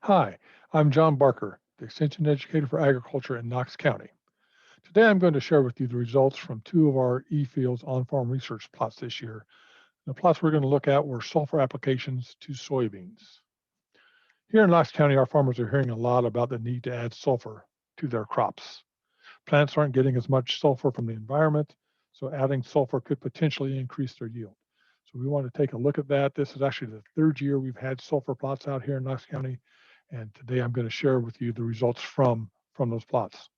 Hi, I'm John Barker, the Extension Educator for Agriculture in Knox County. Today I'm going to share with you the results from two of our eFields on-farm research plots this year. The plots we're going to look at were sulfur applications to soybeans. Here in Knox County, our farmers are hearing a lot about the need to add sulfur to their crops. Plants aren't getting as much sulfur from the environment, so adding sulfur could potentially increase their yield. So we want to take a look at that. This is actually the third year we've had sulfur plots out here in Knox County, and today I'm going to share with you the results from those plots.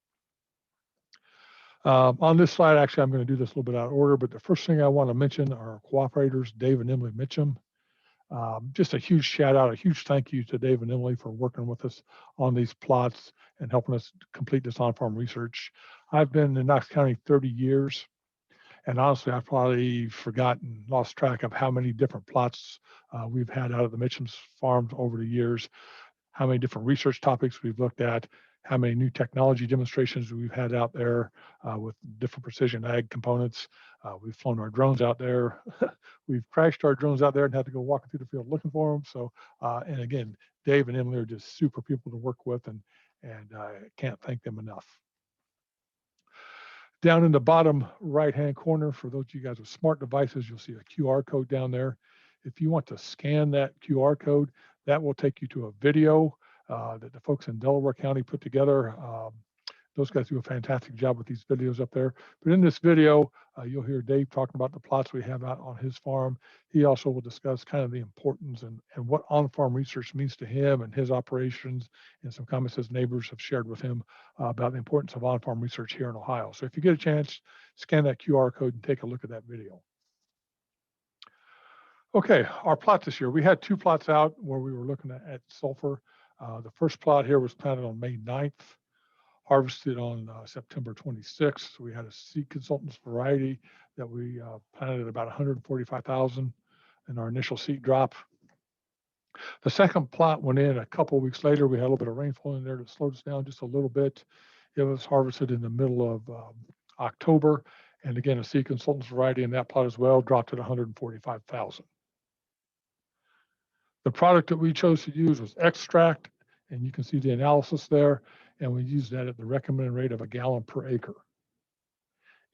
On this slide, actually, I'm going to do this a little bit out of order, but the first thing I want to mention are our cooperators, Dave and Emily Mitchum. Just a huge shout out, a huge thank you to Dave and Emily for working with us on these plots and helping us complete this on-farm research. I've been in Knox County 30 years, and honestly, I've probably forgotten, lost track of how many different plots we've had out of the Mitchum's farms over the years, how many different research topics we've looked at, how many new technology demonstrations we've had out there with different precision ag components. We've flown our drones out there. We've crashed our drones out there and had to go walking through the field looking for them. So, and again, Dave and Emily are just super people to work with, and I can't thank them enough. Down in the bottom right-hand corner, for those of you guys with smart devices, you'll see a QR code down there. If you want to scan that QR code, that will take you to a video that the folks in Delaware County put together. Those guys do a fantastic job with these videos up there. But in this video, you'll hear Dave talking about the plots we have out on his farm. He also will discuss kind of the importance and what on-farm research means to him and his operations, and some comments his neighbors have shared with him about the importance of on-farm research here in Ohio. So if you get a chance, scan that QR code and take a look at that video. Okay, our plot this year, we had two plots out where we were looking at sulfur. The first plot here was planted on May 9th. Harvested on September 26th. We had a seed consultants variety that we planted at about 145,000 in our initial seed drop. The second plot went in a couple of weeks later. We had a little bit of rainfall in there that slowed us down just a little bit. It was harvested in the middle of October. And again, a seed consultants variety in that plot as well dropped at 145,000. The product that we chose to use was extract, and you can see the analysis there. And we used that at the recommended rate of 1 gallon per acre.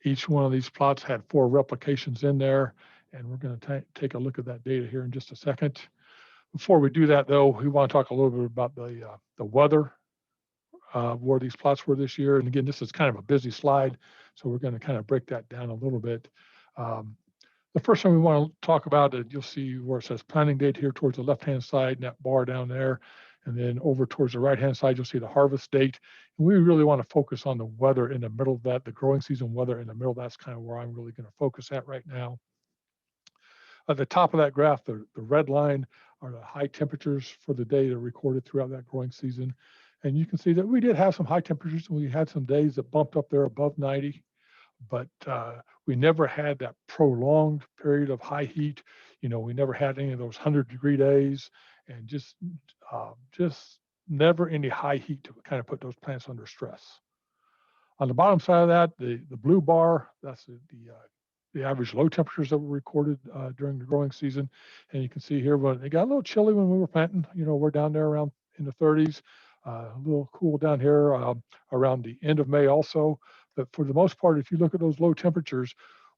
Each one of these plots had 4 replications in there, and we're going to take a look at that data here in just a second. Before we do that, though, we want to talk a little bit about the weather where these plots were this year. And again, this is kind of a busy slide, so we're going to kind of break that down a little bit. The first thing we want to talk about, you'll see where it says planting date here towards the left-hand side, and that bar down there. And then over towards the right-hand side, you'll see the harvest date. And we really want to focus on the weather in the middle of that, the growing season weather in the middle. That's kind of where I'm really going to focus at right now. At the top of that graph, the red line are the high temperatures for the day that are recorded throughout that growing season. And you can see that we did have some high temperatures, and we had some days that bumped up there above 90. But we never had that prolonged period of high heat. You know, we never had any of those 100-degree days, and just never any high heat to kind of put those plants under stress. On the bottom side of that, the blue bar, that's the average low temperatures that were recorded during the growing season. And you can see here, when it got a little chilly when we were planting, you know, we're down there around in the 30s, a little cool down here around the end of May also. But for the most part, if you look at those low temperatures,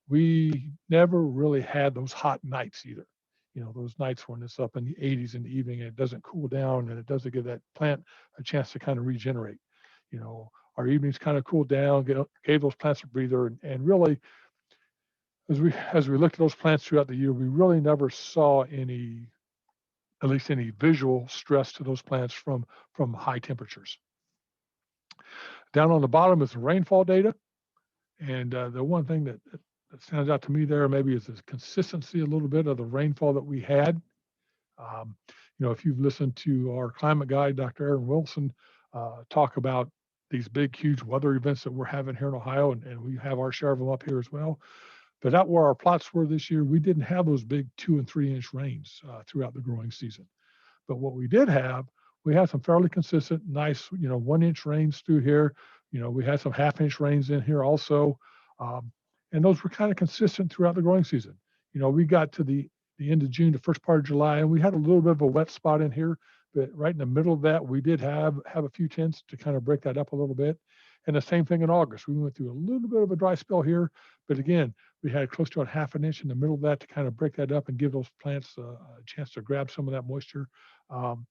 we never really had those hot nights either. You know, those nights when it's up in the 80s in the evening and it doesn't cool down, and it doesn't give that plant a chance to kind of regenerate. You know, our evenings kind of cooled down, gave those plants a breather, and really, as we looked at those plants throughout the year, we really never saw any, at least any visual stress to those plants from high temperatures. Down on the bottom is the rainfall data, and the one thing that stands out to me there maybe is the consistency a little bit of the rainfall that we had. You know, if you've listened to our climate guide, Dr. Aaron Wilson, talk about these big, huge weather events that we're having here in Ohio, and we have our share of them up here as well. But out where our plots were this year, we didn't have those big 2- and 3-inch rains throughout the growing season. But what we did have, we had some fairly consistent, nice, you know, 1-inch rains through here. You know, we had some 1/2-inch rains in here also. And those were kind of consistent throughout the growing season. You know, we got to the end of June, the first part of July, and we had a little bit of a wet spot in here but right in the middle of that, we did have a few tenths to kind of break that up a little bit. And the same thing in August. We went through a little bit of a dry spell here, but again, we had close to a half an inch in the middle of that to kind of break that up and give those plants a chance to grab some of that moisture. Um,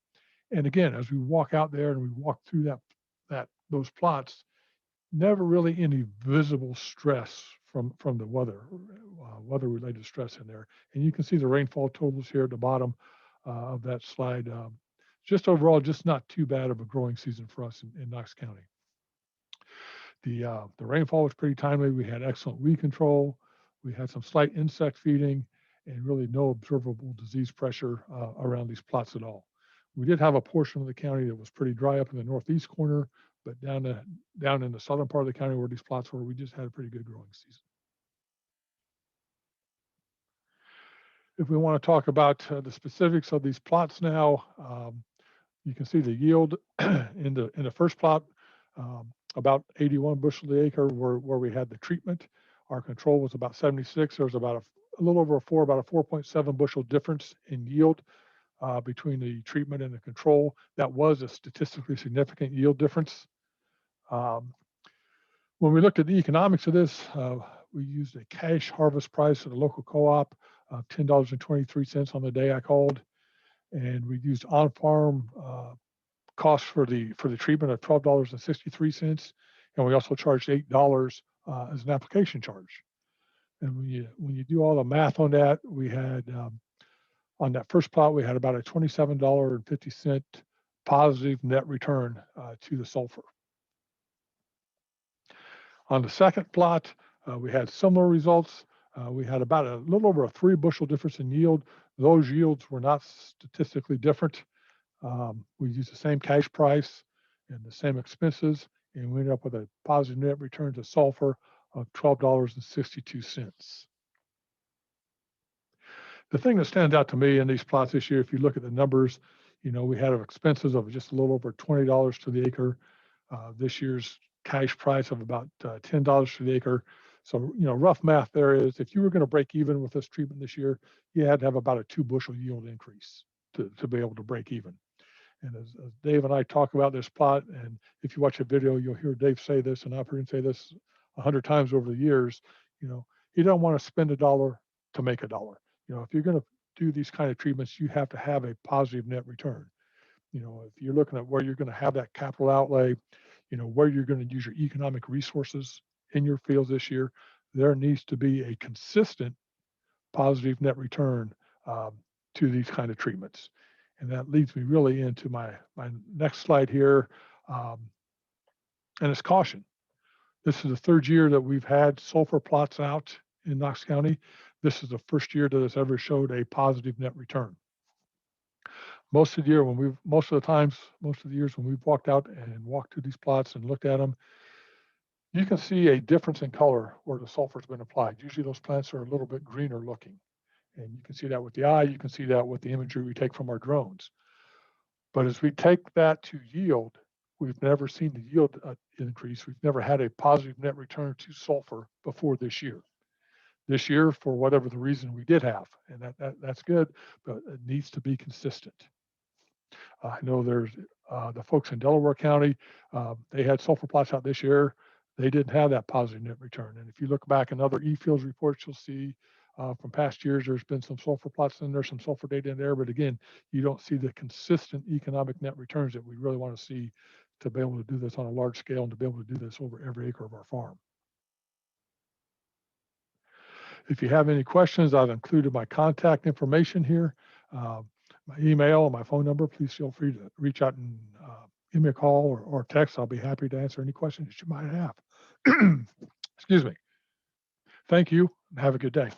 and again, as we walk out there and we walk through those plots, never really any visible stress from the weather related stress in there. And you can see the rainfall totals here at the bottom of that slide. Just overall, just not too bad of a growing season for us in Knox County. The rainfall was pretty timely. We had excellent weed control. We had some slight insect feeding and really no observable disease pressure around these plots at all. We did have a portion of the county that was pretty dry up in the northeast corner, but down in the southern part of the county where these plots were, we just had a pretty good growing season. If we want to talk about the specifics of these plots now, you can see the yield in the first plot, about 81 bushel the acre where we had the treatment. Our control was about 76. There was about a little over about a 4.7 bushel difference in yield between the treatment and the control. That was a statistically significant yield difference. When we looked at the economics of this, we used a cash harvest price at a local co-op of $10.23 on the day I called, and we used on-farm costs for the treatment of $12.63, and we also charged $8 as an application charge. And when you do all the math on that, we had on that first plot we had about a $27.50 positive net return to the sulfur. On the second plot, we had similar results. We had about a little over a 3 bushel difference in yield. Those yields were not statistically different. We used the same cash price and the same expenses, and we ended up with a positive net return to sulfur of $12.62. The thing that stands out to me in these plots this year, if you look at the numbers, we had expenses of just a little over $20 to the acre. This year's cash price of about $10 to the acre. So, rough math there is if you were going to break even with this treatment this year, you had to have about a 2 bushel yield increase to be able to break even. And as Dave and I talk about this plot, and if you watch a video, you'll hear Dave say this, and I've heard him say this 100 times over the years, you don't want to spend a dollar to make a dollar. If you're going to do these kind of treatments, you have to have a positive net return. If you're looking at where you're going to have that capital outlay, where you're going to use your economic resources in your fields this year, there needs to be a consistent positive net return to these kind of treatments. And that leads me really into my next slide here, and it's caution. This is the third year that we've had sulfur plots out in Knox County. This is the first year that it's ever showed a positive net return. Most of the years when we've walked out and walked through these plots and looked at them, you can see a difference in color where the sulfur's been applied. Usually those plants are a little bit greener looking. And you can see that with the eye, you can see that with the imagery we take from our drones. But as we take that to yield, we've never seen the yield increase. We've never had a positive net return to sulfur before this year. This year, for whatever the reason, we did have, and that's good, but it needs to be consistent. I know there's the folks in Delaware County, they had sulfur plots out this year. They didn't have that positive net return. And if you look back in other eFields reports, you'll see from past years, there's been some sulfur plots in there, some sulfur data in there, but again, you don't see the consistent economic net returns that we really want to see to be able to do this on a large scale and to be able to do this over every acre of our farm. If you have any questions, I've included my contact information here, my email and my phone number. Please feel free to reach out and give me a call or text. I'll be happy to answer any questions that you might have. Excuse me. Thank you and have a good day.